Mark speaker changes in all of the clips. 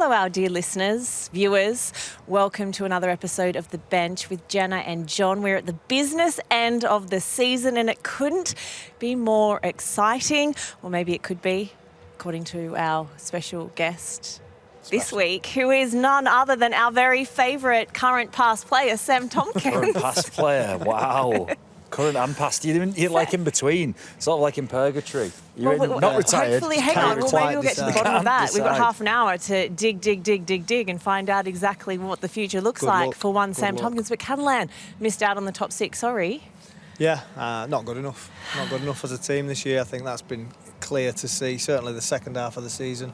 Speaker 1: Hello, our dear listeners, viewers. Welcome to another episode of The Bench with Jenna and John. We're at the business end of the season and it couldn't be more exciting. Or maybe it could be, according to our special guest this week, who is none other than our very favourite current past player, Sam Tomkins.
Speaker 2: Current past player, wow. Current and past. You're like in between, sort of like in purgatory. You're not retired.
Speaker 1: Hopefully, hang on. Well, maybe we'll get to the bottom of that. We've got half an hour to dig and find out exactly what the future looks like for one Sam Tomkins. But Catalan missed out on the top six. Sorry.
Speaker 3: Yeah, not good enough. Not good enough as a team this year. I think that's been clear to see. Certainly the second half of the season.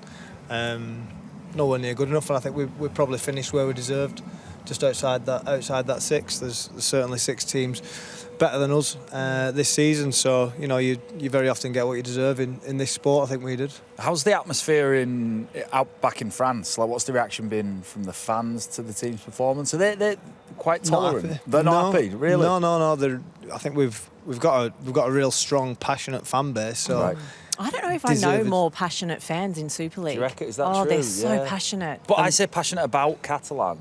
Speaker 3: Nowhere near good enough, and I think we probably finished where we deserved, just outside that six. There's certainly six teams better than us this season, so you very often get what you deserve in this sport. I think we did.
Speaker 2: How's the atmosphere out back in France? Like, what's the reaction been from the fans to the team's performance? Are they quite tolerant? They're not happy, really.
Speaker 3: No. I think we've got a real strong, passionate fan base. So.
Speaker 2: Right.
Speaker 1: I don't know if I know more passionate fans in Super League.
Speaker 2: Do you reckon? Is that true?
Speaker 1: Oh, they're so passionate.
Speaker 2: But I say passionate about Catalan,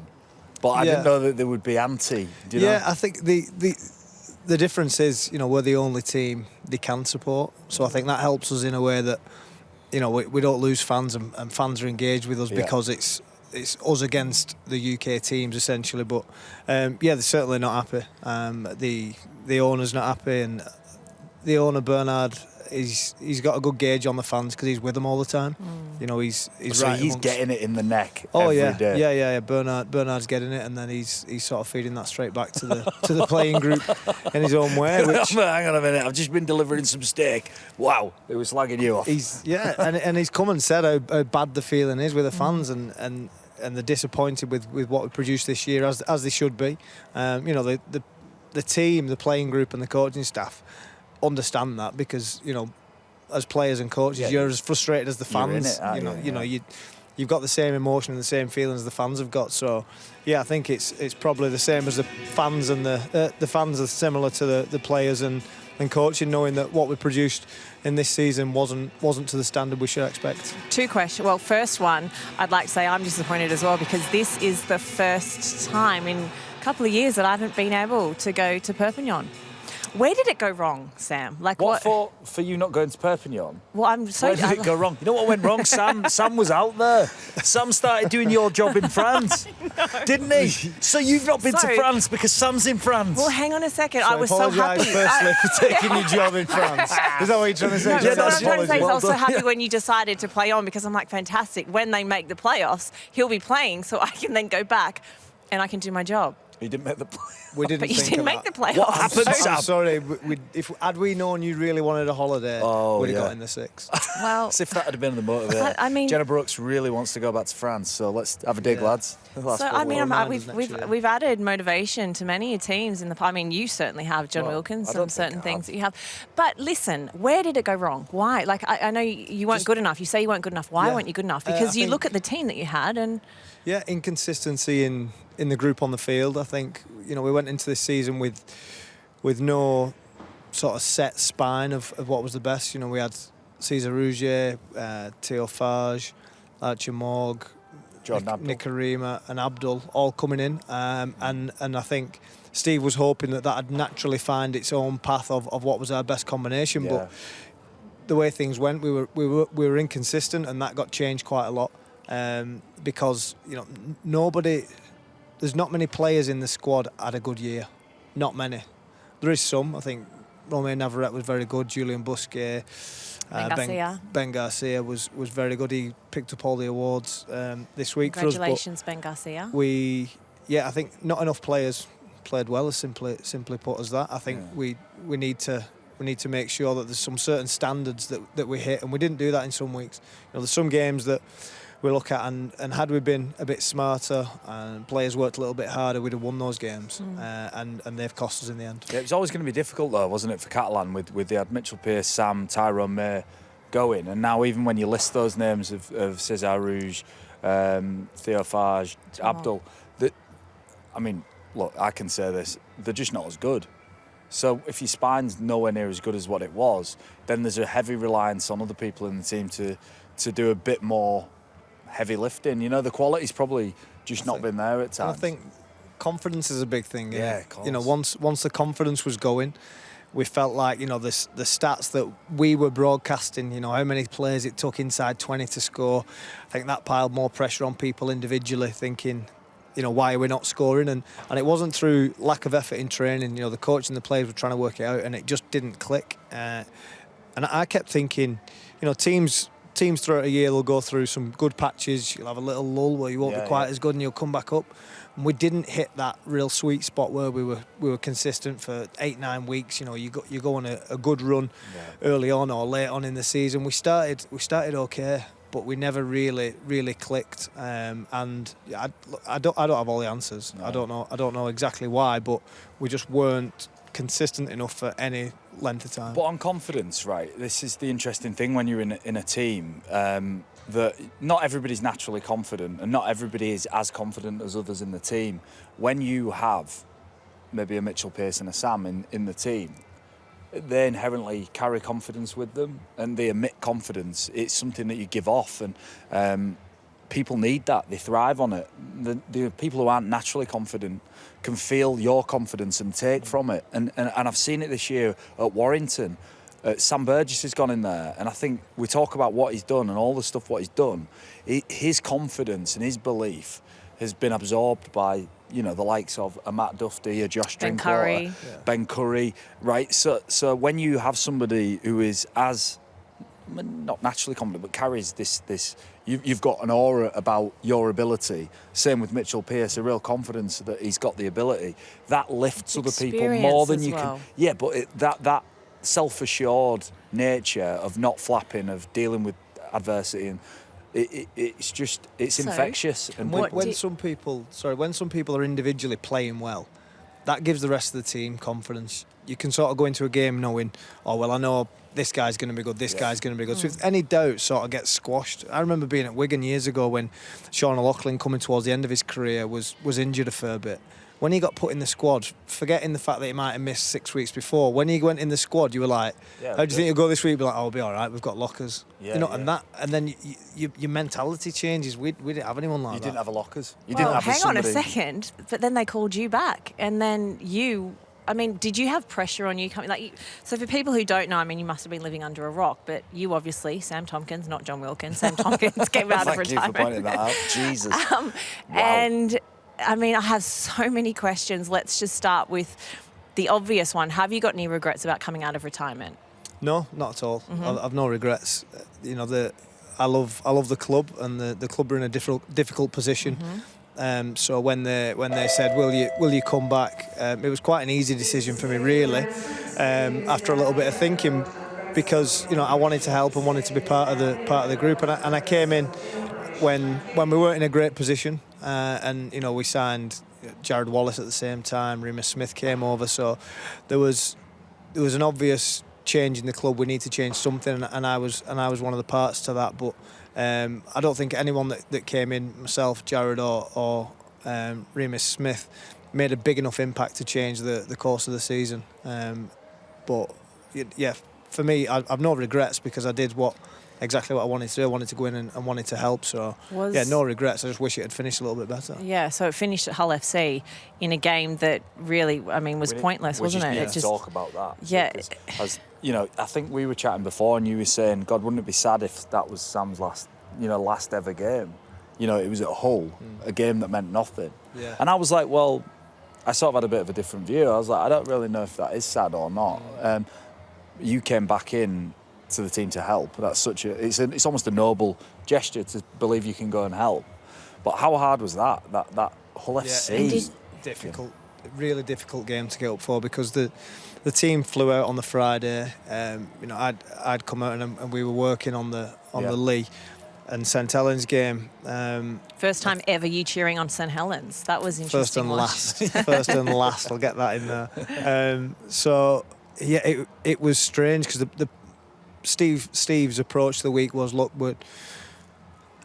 Speaker 2: but I didn't know that they would be anti. Do you know?
Speaker 3: I think the difference is, we're the only team they can support. So I think that helps us in a way that, we don't lose fans and fans are engaged with us because it's us against the UK teams essentially. But they're certainly not happy. The owner's not happy, and the owner Bernard. He's got a good gauge on the fans because he's with them all the time. He's
Speaker 2: so
Speaker 3: right.
Speaker 2: He's getting it in the neck. Every day.
Speaker 3: Yeah. Bernard's getting it, and then he's sort of feeding that straight back to the playing group in his own way.
Speaker 2: Hang on a minute, I've just been delivering some steak. Wow, it was slagging you off.
Speaker 3: And he's come and said how bad the feeling is with the fans, and they're disappointed with what we produced this year, as they should be. The team, the playing group, and the coaching staff understand that because as players and coaches you're as frustrated as the fans. You've got the same emotion and the same feelings the fans have got. So I think it's probably the same as the fans, and the fans are similar to the players and coaching, knowing that what we produced in this season wasn't to the standard we should expect.
Speaker 1: Two questions. Well, first one, I'd like to say I'm disappointed as well because this is the first time in a couple of years that I haven't been able to go to Perpignan. Where did it go wrong, Sam? Like
Speaker 2: what for you not going to Perpignan?
Speaker 1: Well,
Speaker 2: Where did it go wrong? You know what went wrong? Sam was out there. Sam started doing your job in France, didn't he? So you've not been to France because Sam's in France.
Speaker 1: Well, hang on a second. I was so happy.
Speaker 3: Firstly, for taking your job in France. Is that what you're trying to say?
Speaker 1: No, what I'm trying to say is I was so happy when you decided to play on because I'm like, fantastic. When they make the playoffs, he'll be playing, so I can then go back and I can do my job.
Speaker 2: He didn't make the playoffs.
Speaker 3: We didn't.
Speaker 1: But you didn't make the playoffs.
Speaker 2: What happened, Sam?
Speaker 3: I'm sorry. Had we known you really wanted a holiday, we'd have got in the six.
Speaker 1: Well,
Speaker 2: as if that had been the motivator.
Speaker 1: I mean,
Speaker 2: Jenna Brooks really wants to go back to France, so let's have a dig, lads.
Speaker 1: We've added motivation to many teams in the. I mean, you certainly have, John Wilkins, some certain things that you have. But listen, where did it go wrong? Why? Like I know you weren't good enough. You say you weren't good enough. Why weren't you good enough? Because you look at the team that you had and.
Speaker 3: Yeah, inconsistency in the group on the field. I think we went into this season with no sort of set spine of what was the best. We had Cesar Rougier, Théophage, Archie Morg, Nicarima and Abdul all coming in, and I think Steve was hoping that would naturally find its own path of what was our best combination. Yeah. But the way things went, we were inconsistent, and that got changed quite a lot. Because there's not many players in the squad had a good year, not many. There is some. I think Romain Navarrete was very good. Julian Busquet, Ben Garcia was very good. He picked up all the awards this week.
Speaker 1: Congratulations, Ben Garcia.
Speaker 3: I think not enough players played well. As simply put as that. I think we need to make sure that there's some certain standards that we hit, and we didn't do that in some weeks. There's some games that we look at, and had we been a bit smarter and players worked a little bit harder, we'd have won those games, and they've cost us in the end.
Speaker 2: Yeah, it was always going to be difficult though, wasn't it, for Catalan with the Mitchell Pearce, Sam, Tyrone May going, and now even when you list those names of Cesar Rouge, Théophage, Abdul, look, I can say this, they're just not as good. So if your spine's nowhere near as good as what it was, then there's a heavy reliance on other people in the team to do a bit more heavy lifting. You know, the quality's probably just not been there at times.
Speaker 3: I think confidence is a big thing.
Speaker 2: Yeah, of course.
Speaker 3: You know, once the confidence was going, we felt like, you know, the stats that we were broadcasting, you know, how many plays it took inside 20 to score, I think that piled more pressure on people individually, thinking, you know, why are we not scoring? And it wasn't through lack of effort in training. You know, the coach and the players were trying to work it out, and it just didn't click. And I kept thinking, you know, teams throughout a year will go through some good patches. You'll have a little lull where you won't be quite as good, and you'll come back up. And we didn't hit that real sweet spot where we were consistent for 8-9 weeks. You know, you go on a good run early on or late on in the season. We started okay, but we never really clicked. And I don't have all the answers. No. I don't know exactly why, but we just weren't consistent enough for any length of time.
Speaker 2: But on confidence, right? This is the interesting thing when you're in a team. That not everybody's naturally confident, and not everybody is as confident as others in the team. When you have maybe a Mitchell Pearce and a Sam in the team, they inherently carry confidence with them, and they emit confidence. It's something that you give off, and people need that. They thrive on it. The people who aren't naturally confident can feel your confidence and take from it. And I've seen it this year at Warrington. Sam Burgess has gone in there, and I think we talk about what he's done and all the stuff what he's done. His confidence and his belief has been absorbed by, you know, the likes of a Matt Duffy, a Josh Drinkwater, Ben Curry, right? So when you have somebody who is as not naturally confident but carries this you've got an aura about your ability. Same with Mitchell Pearce, a real confidence that he's got the ability. That lifts other people more than you can. Yeah, but that self-assured nature of not flapping, of dealing with adversity, and it's infectious. And
Speaker 3: when some people are individually playing well, that gives the rest of the team confidence. You can sort of go into a game knowing, oh well, I know this guy's going to be good, this guy's going to be good. So if any doubt sort of gets squashed. I remember being at Wigan years ago when Sean O'Loughlin, coming towards the end of his career, was injured a fair bit. When he got put in the squad, forgetting the fact that he might have missed 6 weeks before, when he went in the squad, you were like, how do you think he'll go this week? You'd be like, oh, we'll be all right, we've got lockers. And then your mentality changes. We didn't have anyone like that.
Speaker 2: You didn't have a lockers.
Speaker 1: Hang on a second. But then they called you back, and then did you have pressure on you coming? So for people who don't know, you must have been living under a rock, but you obviously, Sam Tomkins, not John Wilkins, Sam Tomkins came out of retirement.
Speaker 2: Thank you for pointing that out. Jesus.
Speaker 1: Wow. And I have so many questions. Let's just start with the obvious one. Have you got any regrets about coming out of retirement?
Speaker 3: No, not at all. Mm-hmm. I've no regrets. You know, I love the club, and the club are in a difficult position. Mm-hmm. So when they said, will you come back, it was quite an easy decision for me, really. After a little bit of thinking, because, you know, I wanted to help and wanted to be part of the group, and I came in when we weren't in a great position, and, you know, we signed Jared Wallace at the same time. Remus Smith came over, so there was an obvious change in the club. We need to change something, and I was one of the parts to that. But I don't think anyone that came in, myself, Jared or Remus Smith, made a big enough impact to change the course of the season. But yeah, for me, I've no regrets, because I did exactly what I wanted to do. I wanted to go in and wanted to help. So no regrets. I just wish it had finished a little bit better.
Speaker 1: Yeah, so it finished at Hull FC in a game that really, was pointless, wasn't it?
Speaker 2: We just talk about that. Yeah. As you know, I think we were chatting before, and you were saying, God, wouldn't it be sad if that was Sam's last ever game? You know, it was at Hull, a game that meant nothing. Yeah. And I was like, well, I sort of had a bit of a different view. I was like, I don't really know if that is sad or not. You came back in to the team to help. That's it's almost a noble gesture to believe you can go and help. But how hard was that Hull FC?
Speaker 3: Difficult, really difficult game to get up for, because the team flew out on the Friday. You know, I'd come out and we were working on the Lee and St Helens game.
Speaker 1: First time ever you cheering on St Helens. That was interesting.
Speaker 3: First and last. First and last. I'll get that in there. So yeah, it was strange, because Steve's approach to the week was, look,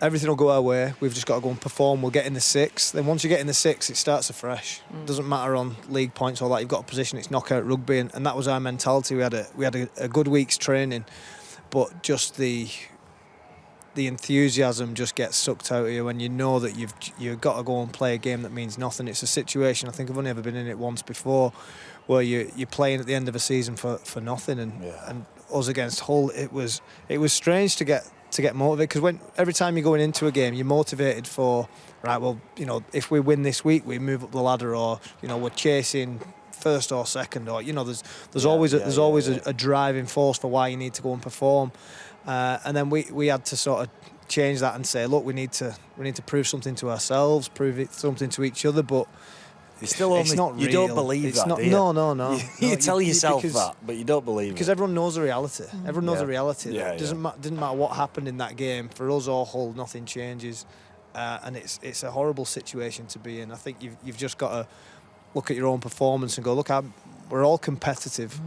Speaker 3: everything will go our way. We've just got to go and perform. We'll get in the six. Then once you get in the six, it starts afresh. Doesn't matter on league points or that. You've got a position. It's knockout rugby, and that was our mentality. We had a good week's training, but just the the enthusiasm just gets sucked out of you when you know that you've got to go and play a game that means nothing. It's a situation, I think I've only ever been in it once before, where you're playing at the end of a season for nothing, and us against Hull, it was strange to get motivated, because every time you're going into a game, you're motivated for, right, well, if we win this week, we move up the ladder, or we're chasing first or second, or there's always a driving force for why you need to go and perform. And then we had to sort of change that and say, look, we need to prove something to ourselves, something to each other, but
Speaker 2: it's still
Speaker 3: it's not real.
Speaker 2: You don't believe that, do you?
Speaker 3: No.
Speaker 2: You tell yourself that, but you don't believe it.
Speaker 3: Because everyone knows the reality. Everyone knows the reality.
Speaker 2: Yeah,
Speaker 3: It didn't matter what happened in that game. For us or Hull, nothing changes. And it's a horrible situation to be in. I think you've just got to look at your own performance and go, look, we're all competitive.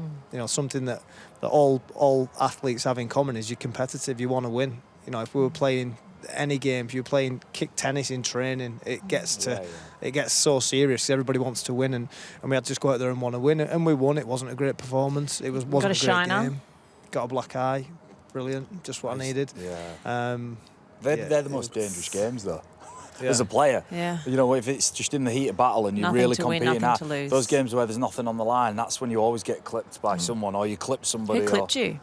Speaker 3: Something that all athletes have in common is you're competitive. You want to win. If we were playing any game, if you're playing kick tennis in training, it gets so serious 'cause everybody wants to win, and we had to just go out there and want to win, and we won. It wasn't a great performance. It wasn't a great game. Got a black eye, brilliant, just what I needed.
Speaker 2: They're the most dangerous games, though. As a player, if it's just in the heat of battle and you're
Speaker 1: Nothing
Speaker 2: really
Speaker 1: to win,
Speaker 2: competing,
Speaker 1: nothing to lose.
Speaker 2: those games where there's nothing on the line, that's when you always get clipped by someone, or you clip somebody.
Speaker 1: Who clipped you?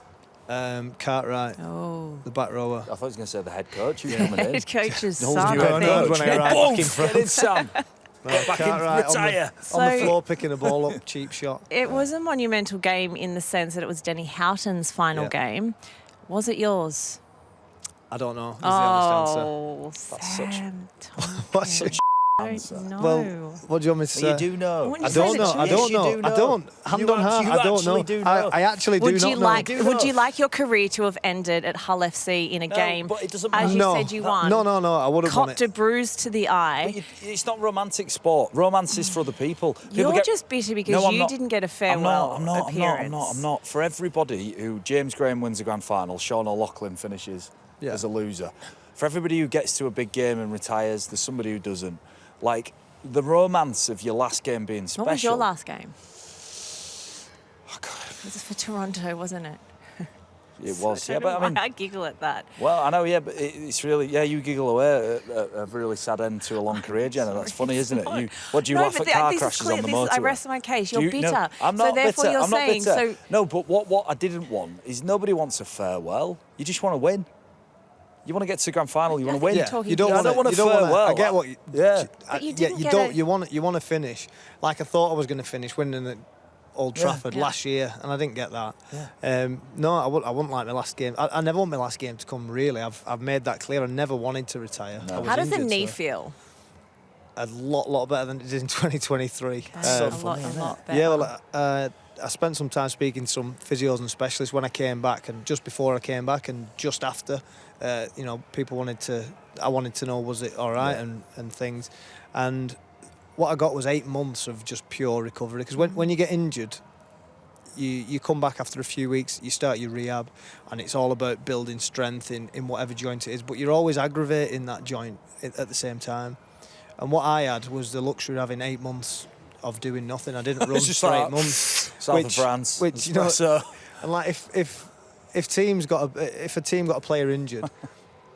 Speaker 3: Cartwright, the back rower.
Speaker 2: I thought he was going to say the head coach. Who's coming in?
Speaker 1: Head coach's
Speaker 2: Knowles'
Speaker 1: son,
Speaker 2: new
Speaker 1: I
Speaker 2: head
Speaker 1: think.
Speaker 2: coach.
Speaker 3: When I arrived back in front.
Speaker 2: Get in, Sam. Back in, retire.
Speaker 3: On the floor, picking the ball up, cheap shot.
Speaker 1: It was a monumental game in the sense that it was Denny Houghton's final game. Was it yours?
Speaker 3: I don't know. Is the honest answer.
Speaker 1: Oh,
Speaker 2: That's such-
Speaker 1: Sam
Speaker 3: What's
Speaker 1: Tomkins.
Speaker 3: it?
Speaker 1: I don't know.
Speaker 3: Well, what do you want me to say?
Speaker 2: You do know.
Speaker 1: Wouldn't
Speaker 3: I
Speaker 1: you
Speaker 3: don't
Speaker 1: say
Speaker 3: know.
Speaker 1: that
Speaker 3: I
Speaker 1: you-
Speaker 3: don't
Speaker 2: Yes, you
Speaker 3: know.
Speaker 2: do
Speaker 3: I
Speaker 2: know.
Speaker 3: don't. Hand on heart,
Speaker 2: You
Speaker 3: I don't
Speaker 2: actually
Speaker 3: know.
Speaker 2: do know.
Speaker 3: I actually do
Speaker 1: Would
Speaker 3: not
Speaker 1: you
Speaker 3: know.
Speaker 1: like?
Speaker 2: do
Speaker 1: Would
Speaker 2: know.
Speaker 1: you like your career to have ended at Hull FC in a game?
Speaker 2: but it doesn't
Speaker 1: as
Speaker 2: matter.
Speaker 1: you
Speaker 3: No.
Speaker 1: said you won.
Speaker 3: No. I wouldn't want
Speaker 1: Copped
Speaker 3: it.
Speaker 1: a bruise to the eye.
Speaker 2: It's not romantic sport. Romance is for other people.
Speaker 1: You're just bitter because
Speaker 2: No, I'm
Speaker 1: you
Speaker 2: not.
Speaker 1: didn't get a farewell appearance.
Speaker 2: I'm not. For everybody who James Graham wins a grand final, Sean O'Loughlin finishes as a loser. For everybody who gets to a big game and retires, there's somebody who doesn't. Like, the romance of your last game being special.
Speaker 1: What was your last game?
Speaker 2: Oh, God.
Speaker 1: It was for Toronto, wasn't it?
Speaker 2: It was,
Speaker 1: I
Speaker 2: yeah,
Speaker 1: don't
Speaker 2: but
Speaker 1: know
Speaker 2: I mean,
Speaker 1: why I giggle at that.
Speaker 2: well, I know, yeah, but it's really, you giggle away at a really sad end to a long career, Jenna. That's funny, isn't it? What do you laugh
Speaker 1: but
Speaker 2: at car
Speaker 1: this is
Speaker 2: crashes
Speaker 1: clear.
Speaker 2: on the
Speaker 1: This is- I
Speaker 2: motorway?
Speaker 1: rest my case. You're
Speaker 2: No,
Speaker 1: bitter.
Speaker 2: I'm not
Speaker 1: so therefore
Speaker 2: bitter.
Speaker 1: you're
Speaker 2: I'm not
Speaker 1: saying
Speaker 2: bitter.
Speaker 1: so.
Speaker 2: No, but what I didn't want is nobody wants a farewell. You just want to win. You want to get to the grand final. You want to win.
Speaker 1: Yeah. talking
Speaker 3: You don't
Speaker 1: to
Speaker 3: want
Speaker 2: I don't want
Speaker 3: to.
Speaker 2: a
Speaker 3: You don't want
Speaker 2: farewell.
Speaker 3: to. I get what.
Speaker 2: Yeah.
Speaker 1: But you
Speaker 3: yeah,
Speaker 1: didn't
Speaker 3: you
Speaker 1: get
Speaker 3: don't.
Speaker 1: a-
Speaker 3: You want to finish. Like I thought I was going to finish winning at Old Trafford last year, and I didn't get that. No, I wouldn't like my last game. I never want my last game to come. Really, I've made that clear. I never wanted to retire.
Speaker 2: No.
Speaker 3: I was
Speaker 1: How does the
Speaker 3: injured,
Speaker 1: knee
Speaker 3: so
Speaker 1: feel?
Speaker 3: a lot better than it did in 2023.
Speaker 2: so
Speaker 1: a
Speaker 2: funny, isn't
Speaker 1: lot better.
Speaker 3: Yeah, well, I spent some time speaking to some physios and specialists when I came back, and just before I came back, and just after. People I wanted to know, was it all right, and things, and what I got was 8 months of just pure recovery. Because when you get injured, you come back after a few weeks, you start your rehab, and it's all about building strength in whatever joint it is, but you're always aggravating that joint at the same time. And what I had was the luxury of having 8 months of doing nothing. I didn't run
Speaker 2: It's just
Speaker 3: for
Speaker 2: like
Speaker 3: 8 months.
Speaker 2: South of France.
Speaker 3: Which and like if a team got a player injured,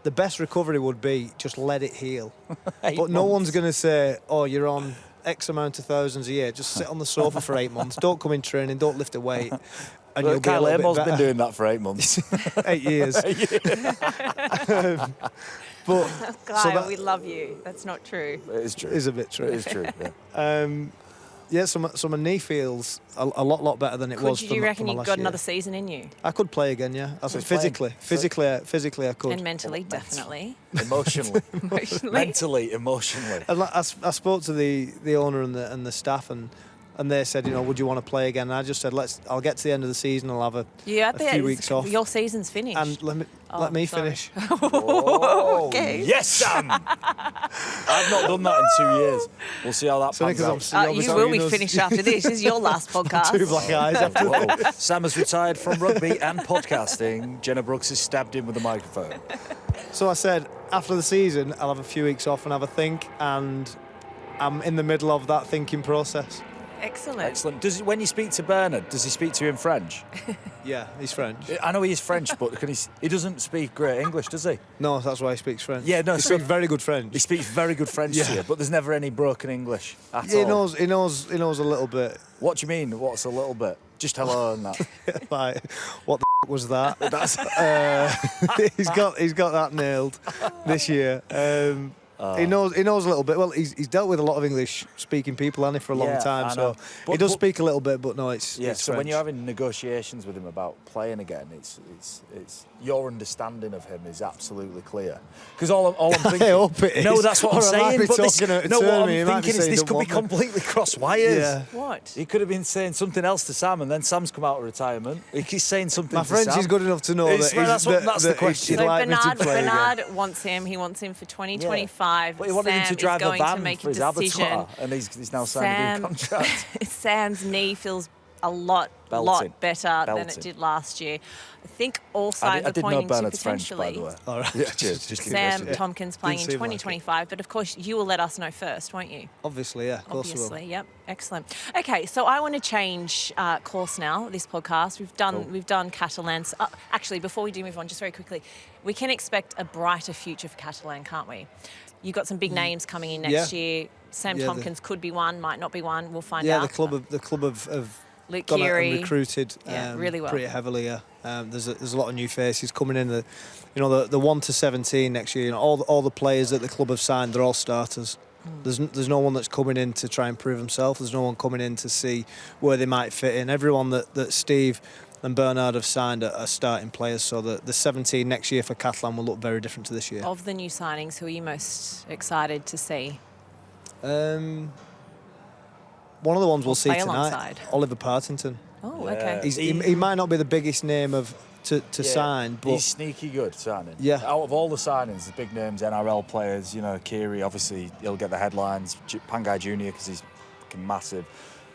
Speaker 3: the best recovery would be just let it heal. But no one's going to say, "Oh, you're on X amount of thousands a year. Just sit on the sofa for 8 months. Don't come in training. Don't lift a weight." And you'll be a
Speaker 2: Kyle
Speaker 3: little
Speaker 2: Amo's
Speaker 3: bit
Speaker 2: been
Speaker 3: better.
Speaker 2: doing that for 8 months.
Speaker 3: 8 years. But
Speaker 1: Guy, we love you. That's not true.
Speaker 2: It is true.
Speaker 3: it is a bit true.
Speaker 2: It is true. Yeah.
Speaker 3: So my knee feels a lot better than it was.
Speaker 1: Do
Speaker 3: for
Speaker 1: you
Speaker 3: my-
Speaker 1: reckon
Speaker 3: for my
Speaker 1: you've
Speaker 3: last
Speaker 1: got
Speaker 3: year.
Speaker 1: another season in you?
Speaker 3: I could play again, yeah.
Speaker 2: So
Speaker 3: Physically, I could.
Speaker 1: And mentally, definitely.
Speaker 2: Emotionally.
Speaker 1: Emotionally.
Speaker 2: Mentally, emotionally.
Speaker 3: And I spoke to the owner and the staff, and they said, would you want to play again? And I just said, I'll get to the end of the season, I'll have a few weeks off.
Speaker 1: Your season's finished.
Speaker 3: And let me
Speaker 1: sorry.
Speaker 3: finish.
Speaker 2: Oh,
Speaker 1: Okay.
Speaker 2: yes, Sam. I've not done that in 2 years. We'll see how that
Speaker 3: So
Speaker 2: pans
Speaker 3: because
Speaker 2: out.
Speaker 1: You will be finished after this. This is your last podcast.
Speaker 3: 2 black eyes after
Speaker 2: Whoa. Sam has retired from rugby and podcasting. Jenna Brooks has stabbed him with a microphone.
Speaker 3: So I said, after the season, I'll have a few weeks off and have a think, and I'm in the middle of that thinking process.
Speaker 1: Excellent.
Speaker 2: Excellent. When you speak to Bernard, does he speak to you in French?
Speaker 3: Yeah, he's French.
Speaker 2: I know he's French, but he doesn't speak great English, does he?
Speaker 3: No, that's why he speaks French.
Speaker 2: Yeah, no,
Speaker 3: he speaks very good French.
Speaker 2: He speaks very good French to you, but there's never any broken English at
Speaker 3: Yeah,
Speaker 2: all.
Speaker 3: he knows a little bit.
Speaker 2: What do you mean? What's a little bit? Just hello and that.
Speaker 3: Like, what the was that?
Speaker 2: That's
Speaker 3: He's got that nailed this year. He knows a little bit. Well, he's dealt with a lot of English-speaking people, hasn't he, for a long time. So he does speak a little bit, but no, it's
Speaker 2: yeah.
Speaker 3: it's
Speaker 2: So when
Speaker 3: French.
Speaker 2: you're having negotiations with him about playing again, it's your understanding of him is absolutely clear. Because all I'm thinking,
Speaker 3: I hope it is.
Speaker 2: no, that's what I'm
Speaker 3: Or I might
Speaker 2: saying.
Speaker 3: be
Speaker 2: But this,
Speaker 3: talking out of
Speaker 2: no,
Speaker 3: turn,
Speaker 2: what I'm
Speaker 3: he might be
Speaker 2: thinking is
Speaker 3: saying
Speaker 2: this
Speaker 3: don't
Speaker 2: could be
Speaker 3: want me.
Speaker 2: completely cross wires.
Speaker 3: Yeah.
Speaker 1: What?
Speaker 2: He could have been saying something else to Sam, and then Sam's come out of retirement. He's saying something.
Speaker 3: My
Speaker 2: to
Speaker 3: French
Speaker 2: Sam.
Speaker 3: is good enough to know
Speaker 2: It's-
Speaker 3: that
Speaker 2: that's the question.
Speaker 1: So
Speaker 3: Like me to play again.
Speaker 1: Bernard wants him. He wants him for 2025.
Speaker 2: But he wanted him to
Speaker 1: Sam
Speaker 2: drive
Speaker 1: is going
Speaker 2: a van
Speaker 1: to make
Speaker 2: for
Speaker 1: a
Speaker 2: his
Speaker 1: decision.
Speaker 2: abattoir, and he's now signed a new contract.
Speaker 1: Sam's knee feels a lot
Speaker 2: Belting.
Speaker 1: better than it
Speaker 2: Belting.
Speaker 1: did last year. I think all
Speaker 2: I
Speaker 1: signs
Speaker 2: did
Speaker 1: are
Speaker 2: know
Speaker 1: pointing to
Speaker 2: Bernard's French, by
Speaker 1: potentially
Speaker 2: the way.
Speaker 3: All right.
Speaker 2: Yeah, cheers. Just
Speaker 1: Sam
Speaker 2: yeah.
Speaker 1: Tomkins playing in
Speaker 3: Didn't seem like it.
Speaker 1: 2025. But of course, you will let us know first, won't you?
Speaker 3: Obviously, yeah. Of course we will.
Speaker 1: Obviously, yep, excellent. Okay, so I want to change course now. This podcast, we've done Catalans. Actually, before we do move on, just very quickly, we can expect a brighter future for Catalan, can't we? You've got some big names coming in next year. Sam
Speaker 3: Yeah,
Speaker 1: Tomkins could be one, might not be one. We'll find
Speaker 3: Yeah,
Speaker 1: out.
Speaker 3: the club have
Speaker 1: Luke
Speaker 3: gone out
Speaker 1: Keary.
Speaker 3: and recruited
Speaker 1: really well.
Speaker 3: pretty heavily. Yeah, there's a lot of new faces coming in. The 1 to 17 next year. All the players that the club have signed, they're all starters. There's no one that's coming in to try and prove himself. There's no one coming in to see where they might fit in. Everyone that Steve and Bernard have signed are starting players. So the 17 next year for Catalan will look very different to this year.
Speaker 1: Of the new signings, who are you most excited to see?
Speaker 3: One of the ones we'll see
Speaker 1: play
Speaker 3: tonight,
Speaker 1: alongside.
Speaker 3: Oliver Partington.
Speaker 1: Oh,
Speaker 2: Yeah.
Speaker 1: okay.
Speaker 3: He might not be the biggest name to
Speaker 2: Yeah,
Speaker 3: sign, but
Speaker 2: he's sneaky good signing.
Speaker 3: Yeah.
Speaker 2: Out of all the signings, the big names, NRL players, Keary, obviously he'll get the headlines. Pangai Jr. because he's fucking massive.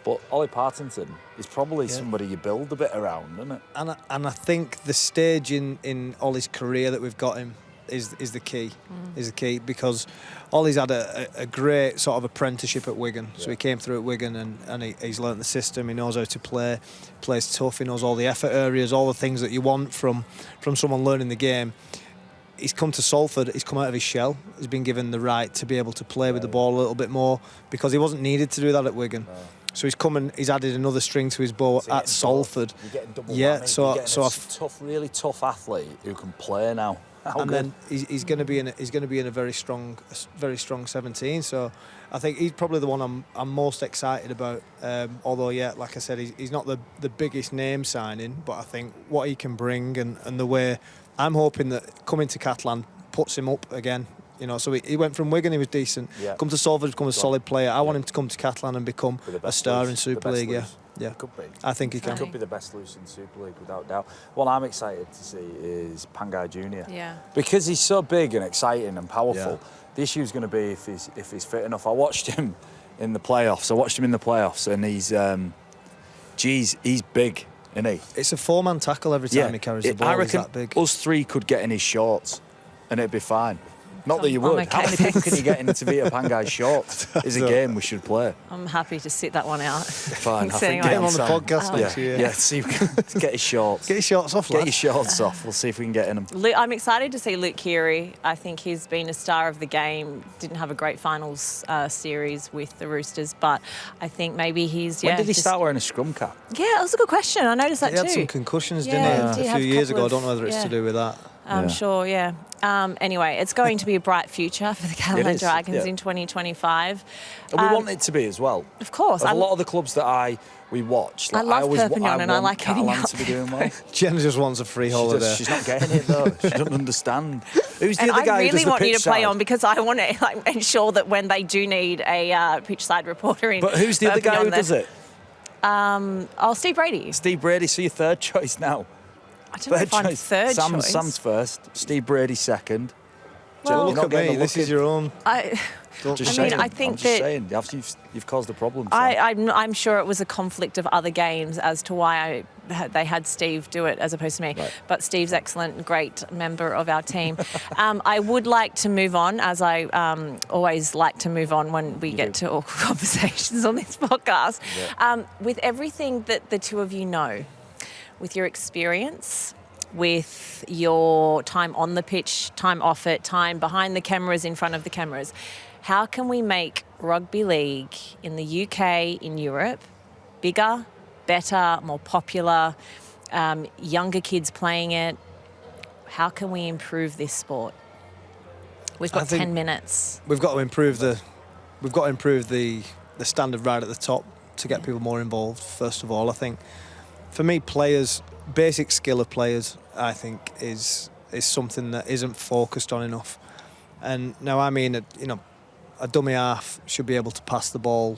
Speaker 2: But Ollie Partington is probably somebody you build a bit around, isn't it?
Speaker 3: and I think the stage in Ollie's career that we've got him is the key. Is the key because Ollie's had a great sort of apprenticeship at Wigan. So he came through at Wigan and he's learnt the system. He knows how to play, plays tough. He knows all the effort areas, all the things that you want from someone learning the game. He's come to Salford, he's come out of his shell. He's been given the right to be able to play with the ball a little bit more because he wasn't needed to do that at Wigan. No. So he's added another string to his bow at Salford.
Speaker 2: You're getting double
Speaker 3: Yeah,
Speaker 2: whammy.
Speaker 3: so
Speaker 2: You're getting a really tough athlete who can play now.
Speaker 3: Then he's going to be in a very strong 17. So I think he's probably the one I'm most excited about. Although like I said, he's not the biggest name signing, but I think what he can bring and the way I'm hoping that coming to Catalan puts him up again. So he went from Wigan, he was decent. Yeah. Come to Salford, become a solid player. I want him to come to Catalan and become a star in Super League. Yeah.
Speaker 2: Could be.
Speaker 3: I think he can.
Speaker 2: Could be the best loose in Super League without doubt. What I'm excited to see is Pangai Jr.
Speaker 1: Yeah.
Speaker 2: Because he's so big and exciting and powerful.
Speaker 3: Yeah. The
Speaker 2: The issue is going to be if he's fit enough. I watched him in the playoffs. And he's big, isn't he?
Speaker 3: It's a four-man tackle every time he carries the ball.
Speaker 2: I reckon
Speaker 3: he's that big.
Speaker 2: us three could get in his shorts and it'd be fine. Not that you would.
Speaker 1: Okay.
Speaker 2: How many people can you get into Vita Pangai's shorts? Is a game we should play.
Speaker 1: I'm happy to sit that one out.
Speaker 2: Fine. I
Speaker 1: So
Speaker 2: think
Speaker 1: anyway.
Speaker 3: Get him on the podcast next year.
Speaker 2: Yeah, see if we can get his shorts.
Speaker 3: Get your shorts off,
Speaker 2: Get
Speaker 3: lad.
Speaker 2: your shorts off. We'll see if we can get in them.
Speaker 1: I'm excited to see Luke Keary. I think he's been a star of the game. Didn't have a great finals series with the Roosters, but I think maybe he's...
Speaker 2: When did he start wearing a scrum cap?
Speaker 1: Yeah, that was a good question. I noticed that
Speaker 3: He
Speaker 1: too.
Speaker 3: had some concussions,
Speaker 1: Yeah,
Speaker 3: didn't he?
Speaker 1: he
Speaker 3: A
Speaker 1: had
Speaker 3: few
Speaker 1: a
Speaker 3: years
Speaker 1: couple
Speaker 3: ago. I don't know
Speaker 1: of-
Speaker 3: whether it's
Speaker 1: yeah.
Speaker 3: to do with that.
Speaker 1: I'm sure, yeah. Anyway, it's going to be a bright future for the Catalans
Speaker 2: is,
Speaker 1: Dragons
Speaker 2: yeah.
Speaker 1: in 2025.
Speaker 2: And we want it to be as well.
Speaker 1: Of course.
Speaker 2: Of a lot of the clubs that we watch.
Speaker 1: I love
Speaker 2: always,
Speaker 1: Perpignan and I
Speaker 2: want
Speaker 1: like heading
Speaker 2: Catalan
Speaker 1: up
Speaker 2: to be doing well.
Speaker 3: Jen just wants a free holiday.
Speaker 2: She's not getting it though. She doesn't understand. Who's the
Speaker 1: And
Speaker 2: other guy
Speaker 1: I
Speaker 2: who does
Speaker 1: really
Speaker 2: the
Speaker 1: want you
Speaker 2: pitch
Speaker 1: to play
Speaker 2: side?
Speaker 1: on because I want to ensure that when they do need a pitch side reporter in
Speaker 2: But who's the other guy who
Speaker 1: Perpignan,
Speaker 2: does it?
Speaker 1: Steve Brady.
Speaker 2: Steve Brady. So your third choice now.
Speaker 1: I don't know if I'm third choice.
Speaker 2: Sam's first. Steve Brady second.
Speaker 1: Well,
Speaker 2: You're not
Speaker 3: Look at
Speaker 2: getting
Speaker 3: me.
Speaker 2: a
Speaker 3: This
Speaker 2: look
Speaker 3: is
Speaker 2: in.
Speaker 3: your own.
Speaker 2: Just
Speaker 1: I mean,
Speaker 2: saying.
Speaker 1: I think
Speaker 2: I'm just
Speaker 1: that-
Speaker 2: saying. You've caused a problem. Sam.
Speaker 1: I'm sure it was a conflict of other games as to why they had Steve do it as opposed to me.
Speaker 2: Right.
Speaker 1: But Steve's excellent, great member of our team. I would like to move on, as I always like to move on when we get to awkward conversations on this podcast.
Speaker 2: Yeah.
Speaker 1: With everything that the two of you know, with your experience, with your time on the pitch, time off it, time behind the cameras, in front of the cameras, how can we make rugby league in the UK, in Europe, bigger, better, more popular, younger kids playing it? How can we improve this sport? We've got 10 minutes.
Speaker 3: We've got to improve the standard right at the top to get people more involved. First of all, I think for me, players, basic skill of players, I think is something that isn't focused on enough. And now I mean, a dummy half should be able to pass the ball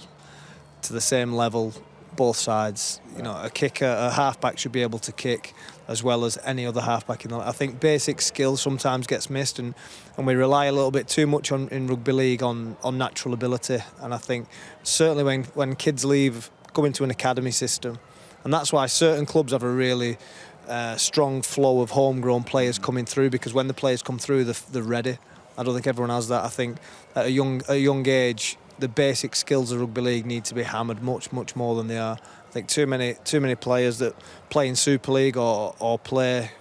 Speaker 3: to the same level, both sides. A kicker, a halfback should be able to kick as well as any other halfback in the. I think basic skill sometimes gets missed, and we rely a little bit too much in rugby league on natural ability. And I think certainly when kids leave, go into an academy system, and that's why certain clubs have a really strong flow of homegrown players coming through, because when the players come through, they're ready. I don't think everyone has that. I think at a young age, the basic skills of rugby league need to be hammered much more than they are. I think too many players that play in Super League or play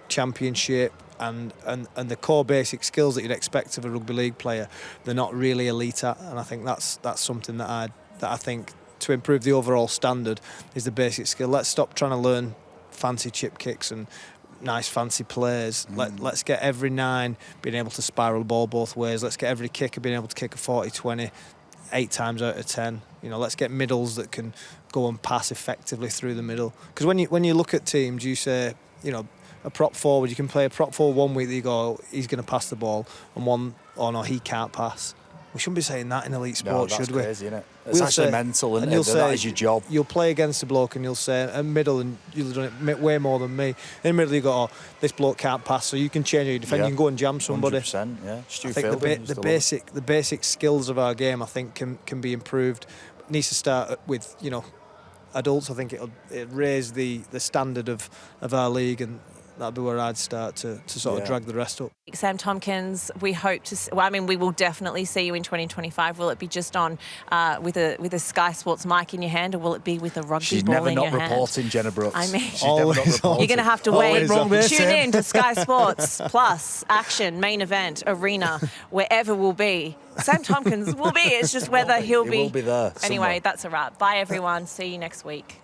Speaker 3: Championship and the core basic skills that you'd expect of a rugby league player, they're not really elite at. And I think that's something that I think to improve the overall standard is the basic skill. Let's stop trying to learn fancy chip kicks and nice fancy plays. Let's get every 9 being able to spiral the ball both ways. Let's get every kicker being able to kick a 40-20 8 times out of 10. Let's get middles that can go and pass effectively through the middle. Because when you look at teams, you say, a prop forward, you can play a prop forward one week that you go, he's going to pass the ball, and one, oh no, he can't pass. We shouldn't be saying that in elite sport, should we?
Speaker 2: Crazy, isn't it? It's actually mental, isn't it? That is your job.
Speaker 3: You'll play against a bloke and you'll say, a middle, and you'll have done it way more than me. In the middle, you go, oh, this bloke can't pass, so you can change your defence. You can go and jam somebody.
Speaker 2: 100%, yeah.
Speaker 3: I think the basic skills of our game, I think, can be improved. It needs to start with, adults. I think it'll raise the standard of our league, and that'd be where I'd start to sort of drag the rest up.
Speaker 1: Sam Tomkins, we hope to. We will definitely see you in 2025. Will it be just on with a Sky Sports mic in your hand, or will it be with a rugby ball in your hand?
Speaker 2: She's never not reporting, Jenna Brooks.
Speaker 1: I mean,
Speaker 2: she's never not reporting.
Speaker 1: You're going to have to wait. Tune in to Sky Sports Plus, Action, Main Event, Arena, wherever we'll be. Sam Tomkins will be. It's just whether he'll be.
Speaker 2: He will be there.
Speaker 1: Anyway, that's a wrap. Bye, everyone. See you next week.